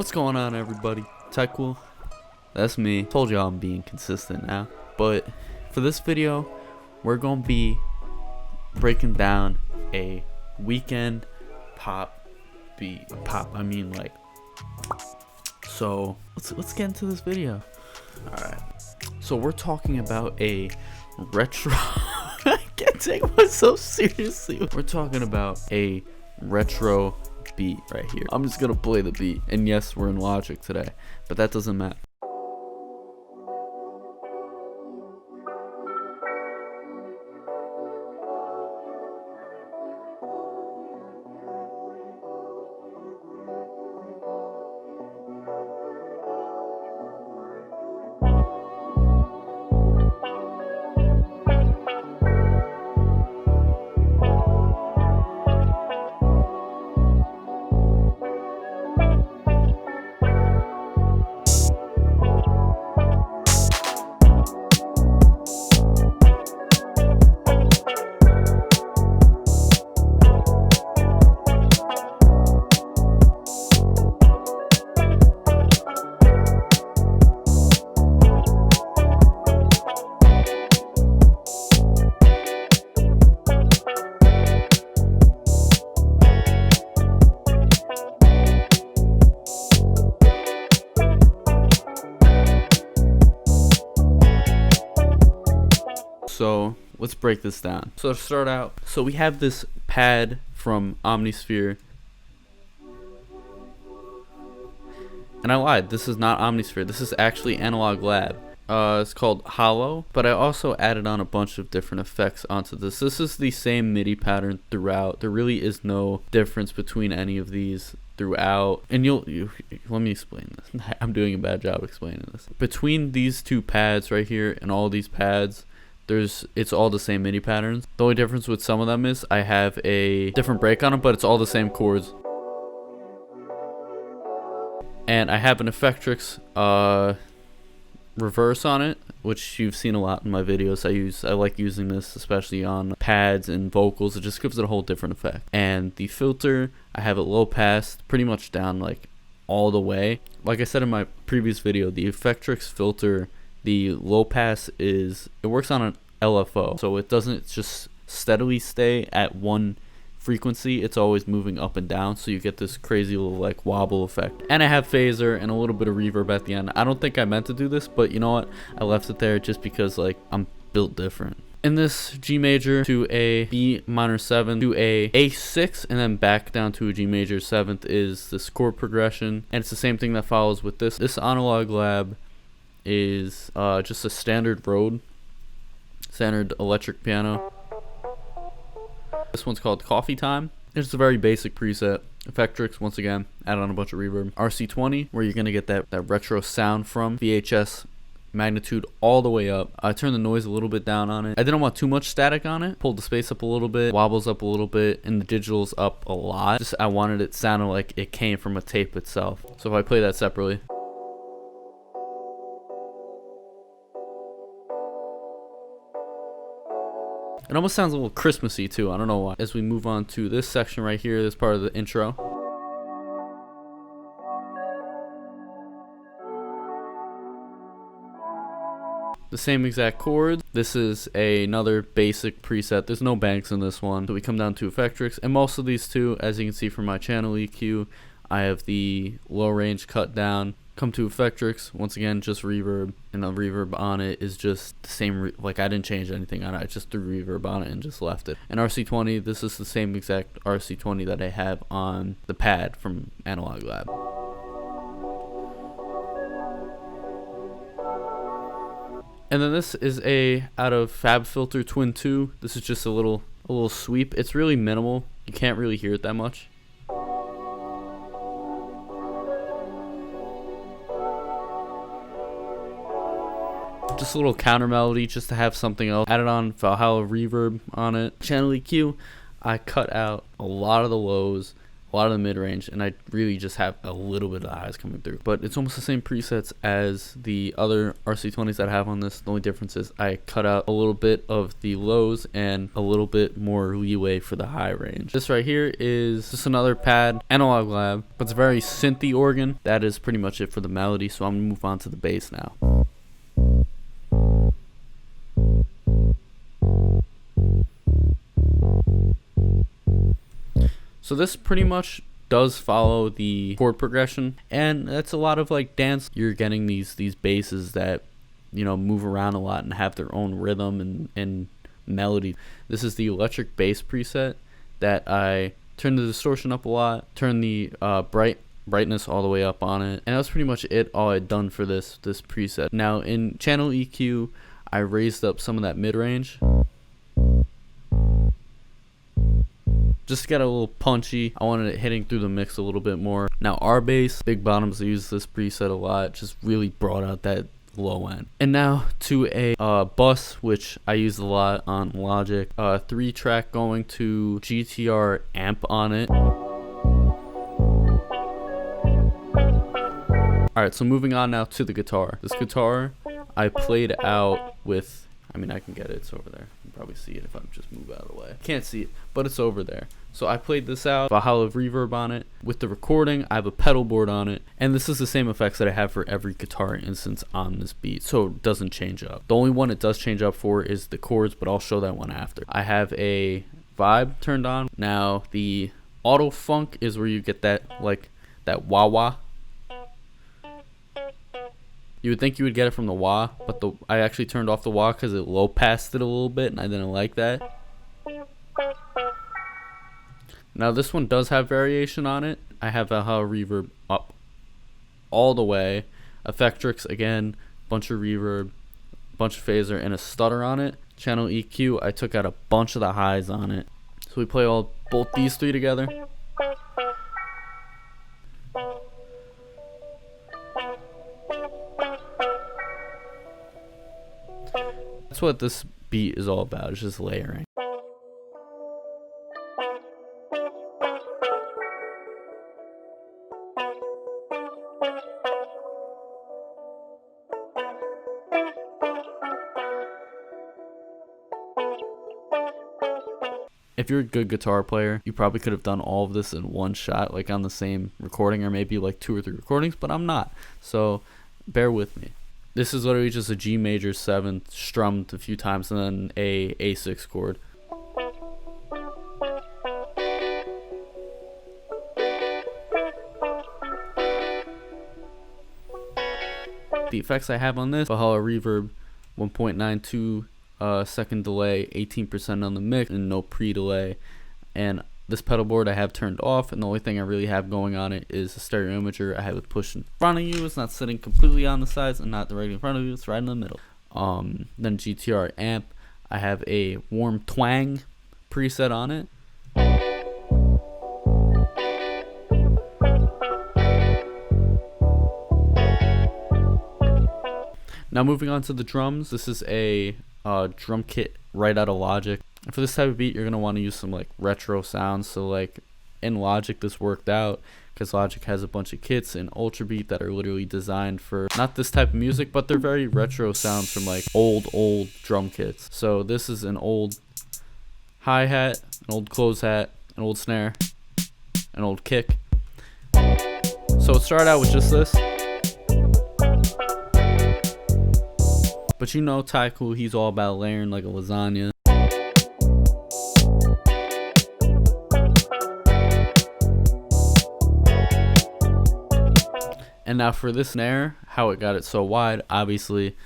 What's going on, everybody? TYQUIL, that's me. Told y'all I'm being consistent now. But for this video, we're gonna be breaking down a Weeknd pop beat. I mean like. So let's get into this video. All right. So we're talking about a retro. I can't take myself seriously. We're talking about a retro beat right here. I'm just gonna play the beat, and yes, we're in Logic today, but that doesn't matter. So let's break this down. So to start out, so we have this pad from Omnisphere. And I lied, this is not Omnisphere, this is actually Analog Lab. It's called Hollow, but I also added on a bunch of different effects onto this. This is the same MIDI pattern throughout. There really is no difference between any of these throughout. And let me explain this. I'm doing a bad job explaining this. Between these two pads right here and all these pads, it's all the same MIDI patterns. The only difference with some of them is I have a different break on them, but it's all the same chords. And I have an Effectrix reverse on it, which you've seen a lot in my videos. I like using this especially on pads and vocals. It just gives it a whole different effect. And the filter, I have it low pass, pretty much down like all the way. Like I said in my previous video, the Effectrix filter, the low pass it works on an LFO, so it doesn't just steadily stay at one frequency. It's always moving up and down, so you get this crazy little like wobble effect. And I have phaser and a little bit of reverb at the end. I don't think I meant to do this, but you know what, I left it there just because like I'm built different. In this G major to a B minor 7 to a A6 and then back down to a G major 7th is this chord progression, and it's the same thing that follows with this Analog Lab is just a standard standard electric piano. This one's called Coffee Time. It's a very basic preset. Effectrix, once again, add on a bunch of reverb. RC20, where you're gonna get that retro sound from. VHS magnitude all the way up. I turned the noise a little bit down on it. I didn't want too much static on it. Pulled the space up a little bit, wobbles up a little bit, and the digital's up a lot. Just I wanted it sounding like it came from a tape itself. So if I play that separately. It almost sounds a little Christmassy too, I don't know why. As we move on to this section right here, this part of the intro. The same exact chords. This is another basic preset. There's no banks in this one. So we come down to Effectrix, and most of these two, as you can see from my channel EQ, I have the low range cut down. Come to Effectrix, once again, just reverb, and the reverb on it is just the same, like I didn't change anything on it, I just threw reverb on it and just left it. And RC20, this is the same exact RC20 that I have on the pad from Analog Lab. And then this is out of FabFilter Twin 2. This is just a little sweep. It's really minimal, you can't really hear it that much. Just a little counter melody just to have something else. Added on Valhalla reverb on it. Channel EQ, I cut out a lot of the lows, a lot of the mid-range, and I really just have a little bit of the highs coming through. But it's almost the same presets as the other RC20s that I have on this. The only difference is I cut out a little bit of the lows and a little bit more leeway for the high range. This right here is just another pad, analog lab, but it's a very synthy organ. That is pretty much it for the melody, so I'm gonna move on to the bass now. So this pretty much does follow the chord progression, and that's a lot of like dance. You're getting these basses that, you know, move around a lot and have their own rhythm and melody. This is the electric bass preset that I turned the distortion up a lot, turned the brightness all the way up on it, and that's pretty much it, all I'd done for this preset. Now in channel EQ, I raised up some of that mid-range just to get a little punchy. I wanted it hitting through the mix a little bit more. Now our bass, big bottoms, I use this preset a lot, just really brought out that low end. And now to a bus, which I use a lot on Logic. 3-track going to GTR amp on it. Alright, so moving on now to the guitar. This guitar I played out with, I mean, I can get it, it's over there. You can probably see it if I just move out of the way. Can't see it, but it's over there. So I played this out, a hollow reverb on it. With the recording, I have a pedal board on it, and this is the same effects that I have for every guitar instance on this beat, so it doesn't change up. The only one it does change up for is the chords, but I'll show that one after. I have a vibe turned on. Now the auto funk is where you get that, like, that wah-wah. You would think you would get it from the wah, but I actually turned off the wah because it low passed it a little bit, and I didn't like that. Now this one does have variation on it. I have a hollow reverb up all the way. Effectrix again, bunch of reverb, bunch of phaser, and a stutter on it. Channel EQ, I took out a bunch of the highs on it. So we play both these three together. That's what this beat is all about. It's just layering. If you're a good guitar player, you probably could have done all of this in one shot, like on the same recording, or maybe like 2 or 3 recordings, but I'm not. So bear with me. This is literally just a G major 7th strummed a few times and then a A6 chord. The effects I have on this: Valhalla reverb, 1.92 second delay, 18% on the mix, and no pre-delay. And this pedal board I have turned off, and the only thing I really have going on it is a stereo imager. I have it pushed in front of you. It's not sitting completely on the sides and not directly in front of you. It's right in the middle. Then GTR amp, I have a warm twang preset on it. Now moving on to the drums, this is a drum kit right out of Logic. And for this type of beat, you're going to want to use some like retro sounds. So like in Logic, this worked out because Logic has a bunch of kits in Ultra Beat that are literally designed for not this type of music, but they're very retro sounds from like old drum kits. So this is an old hi-hat, an old close hat, an old snare, an old kick. So it started out with just this. But you know TYQUIL, he's all about layering like a lasagna. And now for this snare, how it got it so wide, obviously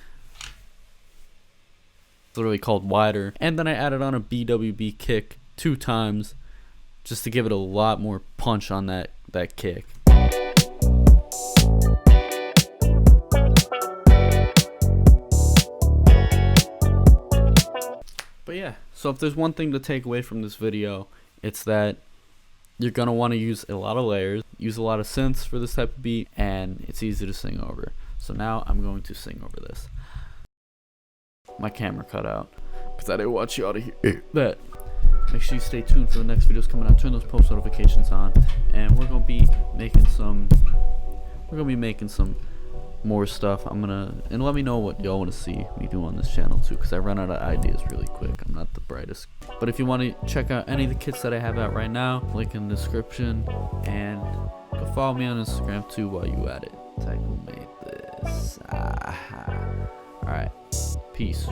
it's literally called wider. And then I added on a BWB kick 2 times just to give it a lot more punch on that kick. But yeah, so if there's one thing to take away from this video, it's that you're going to want to use a lot of layers, use a lot of synths for this type of beat, and it's easy to sing over. So now I'm going to sing over this. My camera cut out because I didn't want you all to hear that. make sure you stay tuned for the next videos coming out. Turn those post notifications on, and we're gonna be making some more stuff. And let me know what y'all want to see me do on this channel too, because I run out of ideas really quick. I'm not the brightest, but if you want to check out any of the kits that I have out right now, link in the description, and go follow me on Instagram too while you at it. TYQUILMADETHIS. All right, peace.